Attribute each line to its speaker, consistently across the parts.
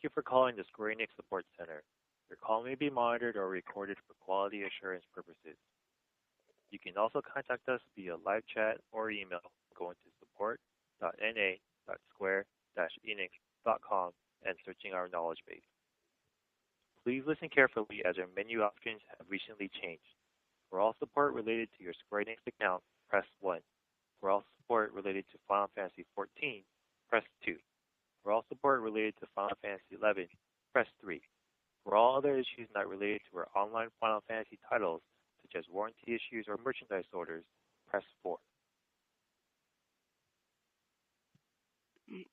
Speaker 1: you for calling the Square Enix Support Center. Your call may be monitored or recorded for quality assurance purposes. You can also contact us via live chat or email going to support.na.square-enix.com and searching our knowledge base. Please listen carefully as our menu options have recently changed. For all support related to your Square Enix account, press 1. For all support related to Final Fantasy XIV, press 2. For all support related to Final Fantasy XI, press 3. For all other issues not related to our online Final Fantasy titles, such as warranty issues or merchandise orders, press 4.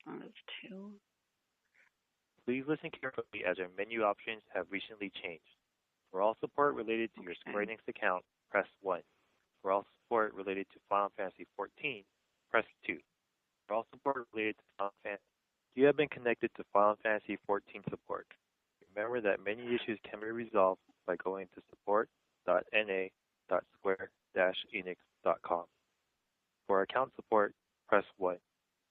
Speaker 2: That's 2.
Speaker 1: Please listen carefully as our menu options have recently changed. For all support related to your Square Enix account, press 1. For all support related to Final Fantasy XIV, press 2. For all support related to Final Fantasy, you have been connected to Final Fantasy XIV support. Remember that many issues can be resolved by going to support.na.square-enix.com. For account support, press 1.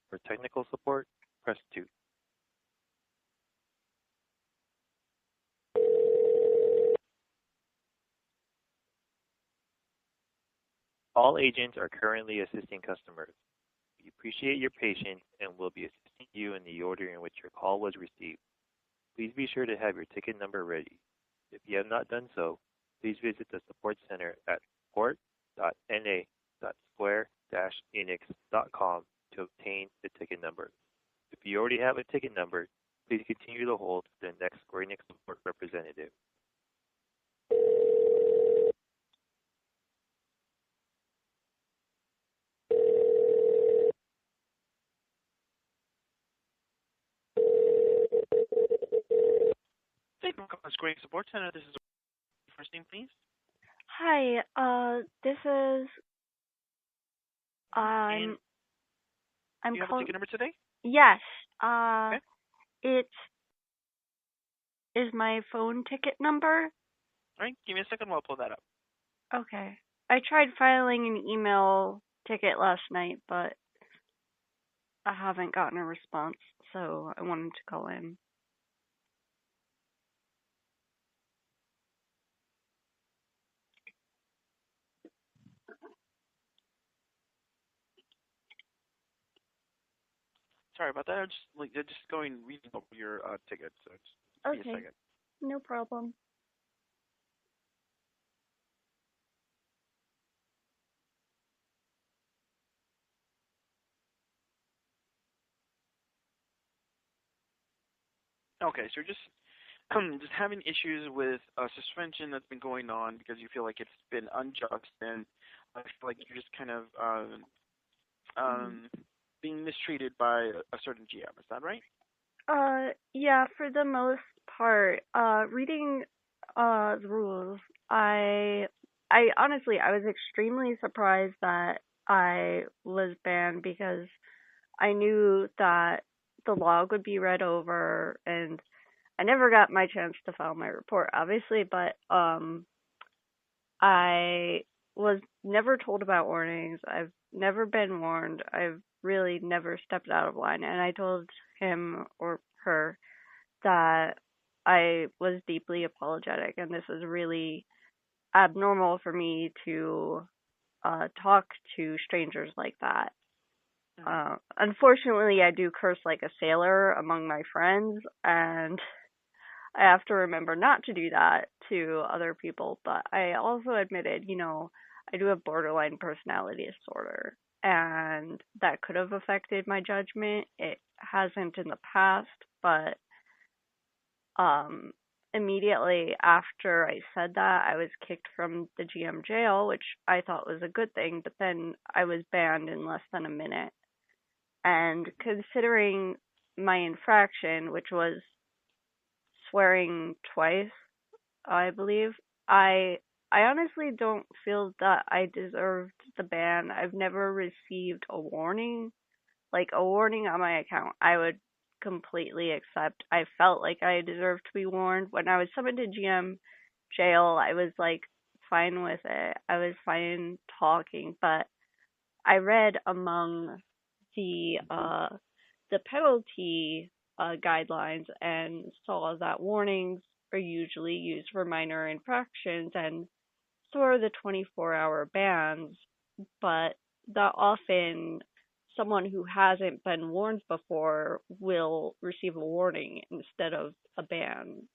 Speaker 1: For technical support, press 2. All agents are currently assisting customers. We appreciate your patience and will be assisting you in the order in which your call was received. Please be sure to have your ticket number ready. If you have not done so, please visit the support center at support.na.square-enix.com to obtain the ticket number. If you already have a ticket number, please continue to hold for the next Square Enix support representative.
Speaker 3: Thank you for calling Square Enix Support Center. This is first name, please.
Speaker 2: Hi, this is I'm
Speaker 3: you have a ticket number today?
Speaker 2: Yes.
Speaker 3: Okay.
Speaker 2: It is my phone ticket number.
Speaker 3: All right, give me a second while I pull that up.
Speaker 2: Okay. I tried filing an email ticket last night, but I haven't gotten a response, so I wanted to call in.
Speaker 3: Sorry about that. I'm just going reading over your ticket, so just give me a second.
Speaker 2: No problem.
Speaker 3: Okay, so you're just having issues with a suspension that's been going on because you feel like it's been unjust, and I feel like you're just kind of being mistreated by a certain GM. Is that right?
Speaker 2: Yeah, for the most part. Reading the rules, I honestly, I was extremely surprised that I was banned because I knew that the log would be read over, and I never got my chance to file my report, obviously, but I was never told about warnings. I've never been warned. I've really never stepped out of line, and I told him or her that I was deeply apologetic, and this is really abnormal for me to talk to strangers like that. Unfortunately, I do curse like a sailor among my friends, and I have to remember not to do that to other people, but I also admitted, I do have borderline personality disorder, and that could have affected my judgment. It hasn't in the past, but immediately after I said that, I was kicked from the GM jail, which I thought was a good thing, but then I was banned in less than a minute. And considering my infraction, which was swearing twice, I believe, I honestly don't feel that I deserved the ban. I've never received a warning. Like, a warning on my account, I would completely accept. I felt like I deserved to be warned. When I was summoned to GM jail, I was, fine with it. I was fine talking, but I read among the penalty guidelines and saw that warnings are usually used for minor infractions and so are the 24-hour bans, but that often someone who hasn't been warned before will receive a warning instead of a ban.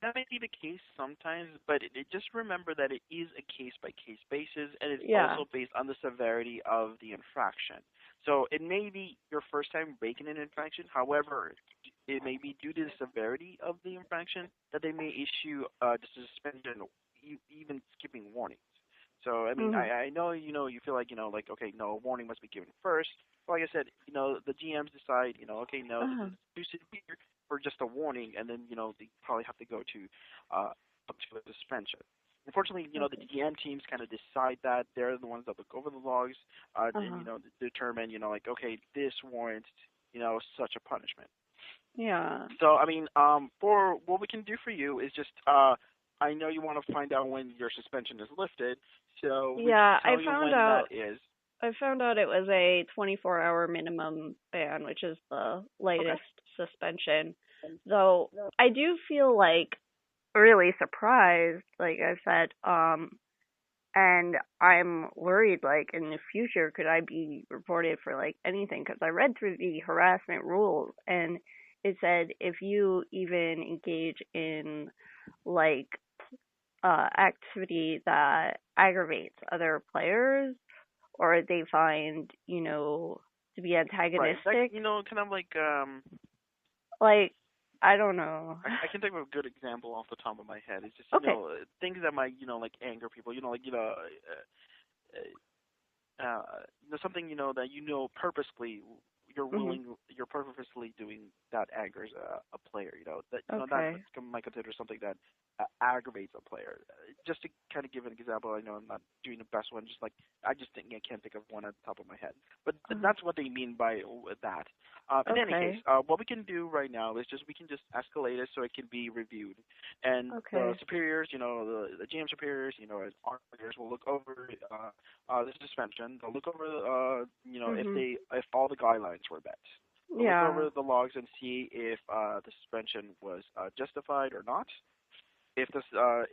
Speaker 3: That may be the case sometimes, but just remember that it is a case-by-case basis, and it's
Speaker 2: Yeah.
Speaker 3: also based on the severity of the infraction. So it may be your first time breaking an infraction. However, it may be due to the severity of the infraction that they may issue just a suspension, even skipping warnings. So I mean, I know you feel like like okay, no, a warning must be given first. Like I said, the GMs decide okay, no, this is too severe for just a warning, and then they probably have to go to up to a suspension. Unfortunately, the GM teams kind of decide that. They're the ones that look over the logs and determine like okay, this warrants such a punishment.
Speaker 2: Yeah.
Speaker 3: So I mean, for what we can do for you is just I know you want to find out when your suspension is lifted, so we can tell you when that is.
Speaker 2: I found out it was a 24-hour minimum ban, which is the latest suspension. Though I do feel like really surprised, like I said, and I'm worried, like, in the future, could I be reported for, like, anything? Because I read through the harassment rules, and it said if you even engage in, like, activity that aggravates other players, or they find, to be antagonistic.
Speaker 3: Right. Kind of like
Speaker 2: like, I don't know.
Speaker 3: I can think of a good example off the top of my head. It's just things that might like anger people. Like something that purposely you're you're purposely doing that angers a player. That that might consider something that aggravates a player. Just to kind of give an example, I know I'm not doing the best one. Just like I can't think of one at the top of my head. But that's what they mean by that. In any case, what we can do right now is we can just escalate it so it can be reviewed, and the superiors, the GM superiors, as our players will look over the suspension. They'll look over if all the guidelines were met. They'll look over the logs and see if the suspension was justified or not. If this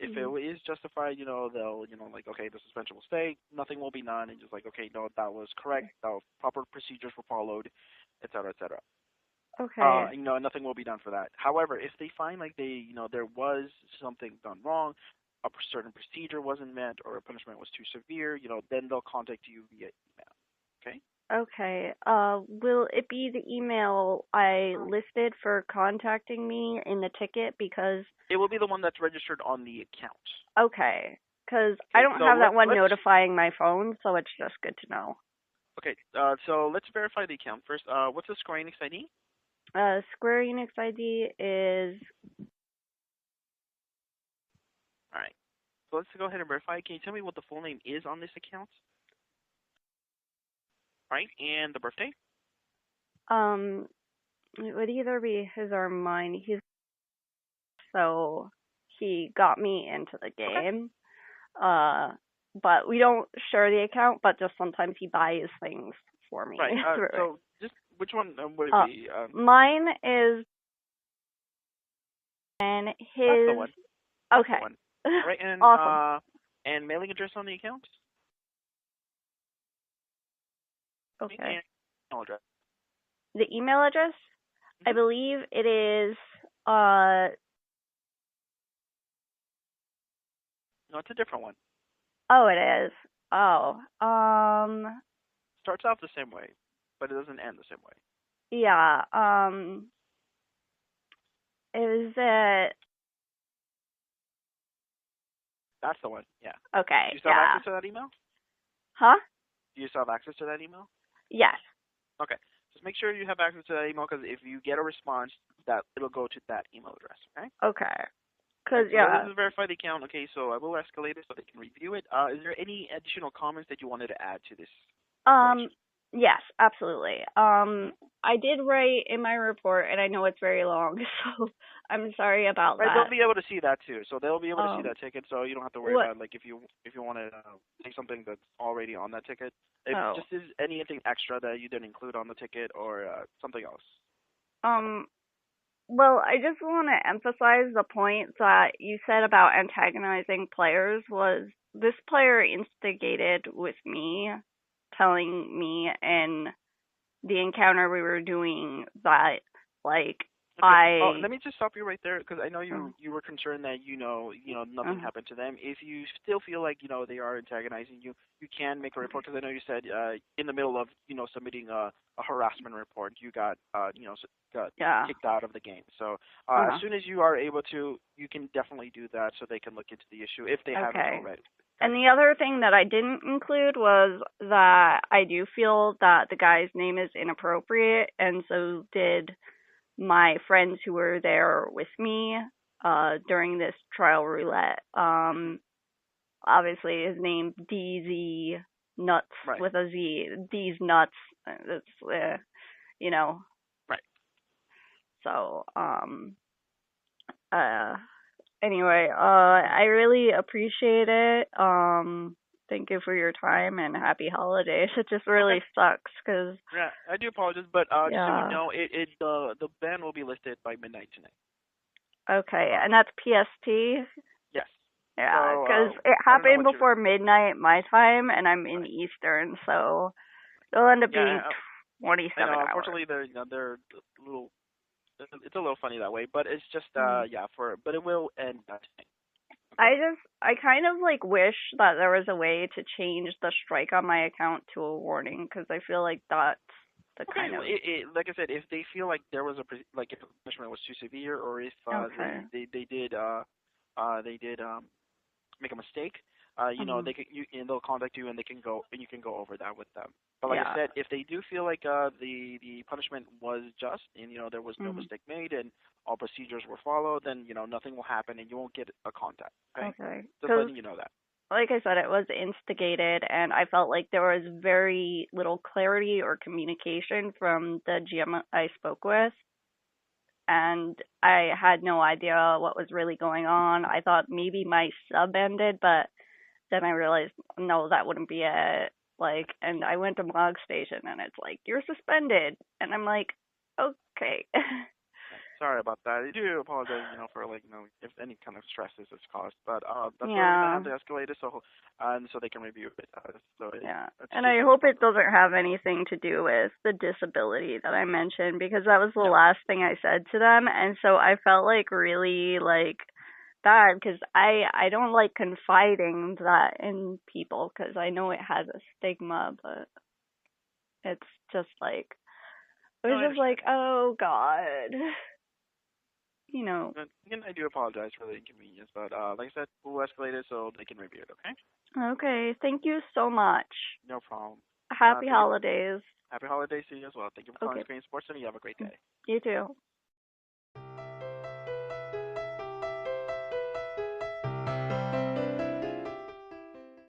Speaker 3: if it is justified, they'll like okay, the suspension will stay, nothing will be done, and just like okay, no, that was correct, proper procedures were followed, etc., etc.
Speaker 2: Okay.
Speaker 3: Nothing will be done for that. However, if they find like there was something done wrong, a certain procedure wasn't met, or a punishment was too severe, then they'll contact you via email. Okay.
Speaker 2: Okay. Will it be the email I listed for contacting me in the ticket? Because
Speaker 3: it will be the one that's registered on the account.
Speaker 2: Okay. Because I don't have that one notifying my phone, so it's just good to know.
Speaker 3: Okay. So let's verify the account first. What's the Square Enix ID?
Speaker 2: Square Enix ID is.
Speaker 3: All right. So let's go ahead and verify. Can you tell me what the full name is on this account? Right, and the birthday?
Speaker 2: It would either be his or mine. So he got me into the game. Okay. But we don't share the account, but just sometimes he buys things for me.
Speaker 3: Right, so just which one would it be?
Speaker 2: Mine is, and his...
Speaker 3: That's the one.
Speaker 2: Okay.
Speaker 3: That's the one. Right, and,
Speaker 2: awesome.
Speaker 3: And mailing address on the account?
Speaker 2: Okay.
Speaker 3: And email address.
Speaker 2: The email address? I believe it is,
Speaker 3: No, it's a different one.
Speaker 2: Oh, it is. Oh,
Speaker 3: starts off the same way, but it doesn't end the same way.
Speaker 2: Yeah, is it...
Speaker 3: That's the one, yeah.
Speaker 2: Okay,
Speaker 3: Do you still have access to that email?
Speaker 2: Huh?
Speaker 3: Do you still have access to that email?
Speaker 2: Yes.
Speaker 3: Okay. Just make sure you have access to that email, because if you get a response, that it'll go to that email address, okay?
Speaker 2: Okay. Because,
Speaker 3: so this is verify the account. Okay, so I will escalate it so they can review it. Is there any additional comments that you wanted to add to this?
Speaker 2: Yes, absolutely. I did write in my report, and I know it's very long, so I'm sorry about that.
Speaker 3: They'll be able to see that too. So they'll be able to see that ticket. So you don't have to worry about like if you want to say something that's already on that ticket. If just is anything extra that you didn't include on the ticket or something else.
Speaker 2: Well, I just want to emphasize the point that you said about antagonizing players was this player instigated with me, telling me in the encounter we were doing that, like,
Speaker 3: Okay. Oh, let me just stop you right there because I know you were concerned that nothing happened to them. If you still feel like they are antagonizing you, you can make a report because I know you said in the middle of submitting a harassment report, you got got kicked out of the game. So as soon as you are able to, you can definitely do that so they can look into the issue if they haven't already.
Speaker 2: And the other thing that I didn't include was that I do feel that the guy's name is inappropriate, and so did my friends who were there with me during this trial roulette. Obviously, his name DZ Nuts with a Z. D's Nuts. That's
Speaker 3: Right.
Speaker 2: So anyway, I really appreciate it. Thank you for your time and happy holidays. It just really sucks because
Speaker 3: yeah, I do apologize, but just so you know, the ban will be lifted by midnight tonight.
Speaker 2: Okay, and that's PST.
Speaker 3: Yes.
Speaker 2: Yeah, because it happened before midnight my time, and I'm in Eastern, so it'll end up being 27 hours.
Speaker 3: Unfortunately, they're a little. It's a little funny that way, but it's just but it will end tonight.
Speaker 2: I kind of like wish that there was a way to change the strike on my account to a warning because I feel like that's the kind of
Speaker 3: like I said, if they feel like there was if the punishment was too severe or if they did make a mistake, they'll contact you and they can go and you can go over that with them. But like I said, if they do feel like the punishment was just and there was no mistake made and all procedures were followed, then nothing will happen and you won't get a contact. Okay. Just letting you know that.
Speaker 2: Like I said, it was instigated, and I felt like there was very little clarity or communication from the GM I spoke with. And I had no idea what was really going on. I thought maybe my sub ended, but then I realized, no, that wouldn't be it. And I went to Mog Station, and it's like, you're suspended. And I'm like, okay.
Speaker 3: Sorry about that. I do apologize, for if any kind of stress is caused. But that's why we have to escalate it so they can review it.
Speaker 2: And I hope it doesn't have anything to do with the disability that I mentioned because that was the last thing I said to them, and so I felt really bad because I don't like confiding that in people because I know it has a stigma, but it's just it was just oh God.
Speaker 3: Again, I do apologize for the inconvenience, but like I said, we'll escalate it so they can review it, okay?
Speaker 2: Okay, thank you so much.
Speaker 3: No problem.
Speaker 2: Happy holidays.
Speaker 3: Happy holidays to you as well. Thank you for calling Screen Sports, and you have a great day.
Speaker 2: You too.